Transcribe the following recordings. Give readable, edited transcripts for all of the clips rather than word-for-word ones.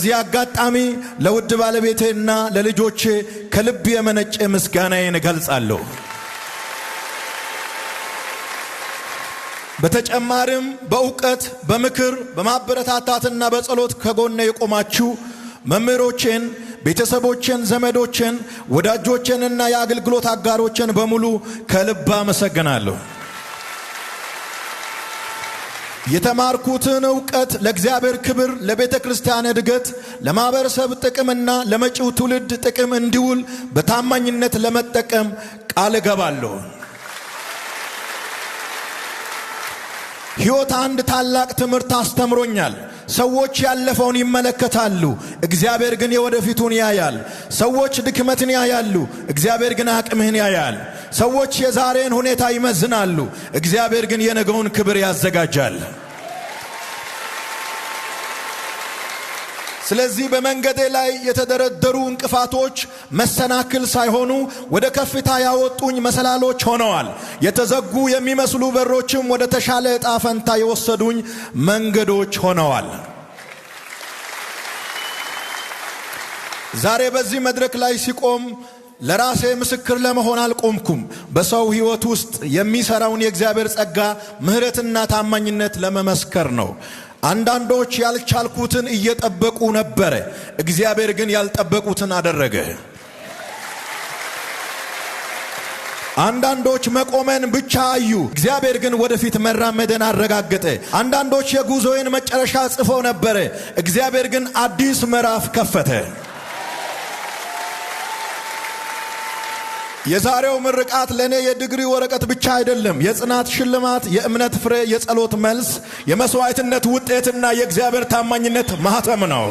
በዚህ አጋጣሚ ለውድ ባለቤቴና ለልጆቼ ከልብ የመነጨ ምስጋናዬን እገልጻለሁ። በተጨማሪም በእውቀት በምክር በማበረታታትና በጸሎት ከጎኔ የቆማችሁ መምህሮቼን፣ ቤተሰቦቼን፣ ዘመዶቼን፣ ወዳጆቼንና የአገልግሎት አጋሮቼን በሙሉ ከልብ አመሰግናለሁ። የተማርኩትን ዕውቀት ለእግዚአብሔር ክብር፣ ለቤተ ክርስቲያን እድገት፣ ለማህበረሰብ ጥቅምና ለመጪው ትውልድ ጥቅም እንዲውል በታማኝነት ለመጠቀም ቃል እገባለሁ። ሕይወት አንድ ታላቅ ትምህርት አስተምሮኛል። ሰዎች ያለፈውን ይመለከታሉ፣ እግዚአብሔር ግን የወደፊቱን ያያል። ሰዎች ድክመትን ያያሉ፣ እግዚአብሔር ግን አቅምህን ያያል። ሰዎች የዛሬን ሁኔታ ይመዝናሉ፣ እግዚአብሔር ግን የነገውን ክብር ያዘጋጃል። ስለዚህ በመንገዴ ላይ የተደረደሩ እንቅፋቶች መሰናክል ሳይሆኑ ወደ ከፍታ ያወጡኝ መሰላሎች ሆነዋል። የተዘጉ የሚመስሉ በሮችም ወደ ተሻለ ዕጣ ፈንታ የወሰዱኝ መንገዶች ሆነዋል። ዛሬ በዚህ መድረክ ላይ ሲቆም ለራሴ ምስክር ለመሆን አልቆምኩም። በሰው ሕይወት ውስጥ የሚሰራውን የእግዚአብሔር ጸጋ፣ ምሕረትና ታማኝነት ለመመስከር ነው። አንዳንዶች ያልቻልኩትን እየጠበቁ ነበረ፣ እግዚአብሔር ግን ያልጠበቁትን አደረገ። አንዳንዶች መቆመን ብቻ አዩ፣ እግዚአብሔር ግን ወደፊት መራመድን አረጋገጠ። አንዳንዶች የጉዞዬን መጨረሻ ጽፈው ነበረ፣ እግዚአብሔር ግን አዲስ ምዕራፍ ከፈተ። የዛሬው ምርቃት ለኔ የዲግሪ ወረቀት ብቻ አይደለም፣ የጽናት ሽልማት፣ የእምነት ፍሬ፣ የጸሎት መልስ፣ የመስዋዕትነት ውጤትና የእግዚአብሔር ታማኝነት ማህተም ነው።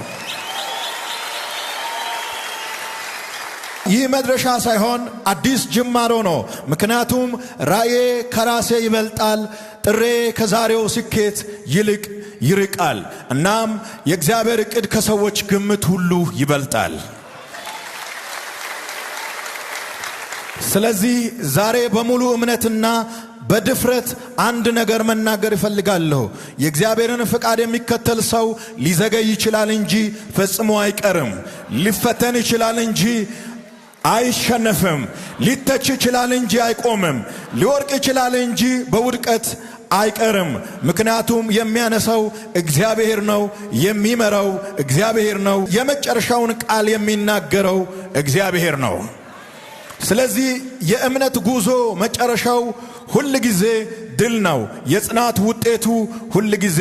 ይህ መድረሻ ሳይሆን አዲስ ጅማሮ ነው። ምክንያቱም ራእዬ ከራሴ ይበልጣል፣ ጥሬ ከዛሬው ስኬት ይልቅ ይርቃል። እናም የእግዚአብሔር ዕቅድ ከሰዎች ግምት ሁሉ ይበልጣል። ስለዚህ ዛሬ በሙሉ እምነትና በድፍረት አንድ ነገር መናገር እፈልጋለሁ። የእግዚአብሔርን ፍቃድ የሚከተል ሰው ሊዘገይ ይችላል እንጂ ፈጽሞ አይቀርም። ሊፈተን ይችላል እንጂ አይሸነፍም። ሊተች ይችላል እንጂ አይቆምም። ሊወርቅ ይችላል እንጂ በውድቀት አይቀርም። ምክንያቱም የሚያነሳው እግዚአብሔር ነው፣ የሚመራው እግዚአብሔር ነው፣ የመጨረሻውን ቃል የሚናገረው እግዚአብሔር ነው። ስለዚህ የእምነት ጉዞ መጨረሻው ሁል ጊዜ ድል ነው። የጽናት ውጤቱ ሁል ጊዜ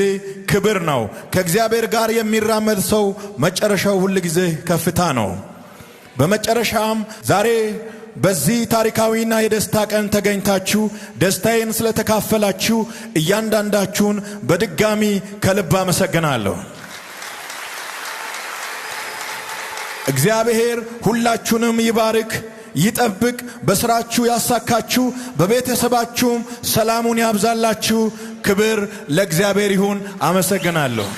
ክብር ነው። ከእግዚአብሔር ጋር የሚራመድ ሰው መጨረሻው ሁል ጊዜ ከፍታ ነው። በመጨረሻም ዛሬ በዚህ ታሪካዊና የደስታ ቀን ተገኝታችሁ ደስታዬን ስለተካፈላችሁ እያንዳንዳችሁን በድጋሚ ከልብ አመሰግናለሁ። እግዚአብሔር ሁላችሁንም ይባርክ፣ ይጠብቅ፣ በስራችሁ ያሳካችሁ፣ በቤተሰባችሁም ሰላሙን ያብዛላችሁ። ክብር ለእግዚአብሔር ይሁን። አመሰግናለሁ።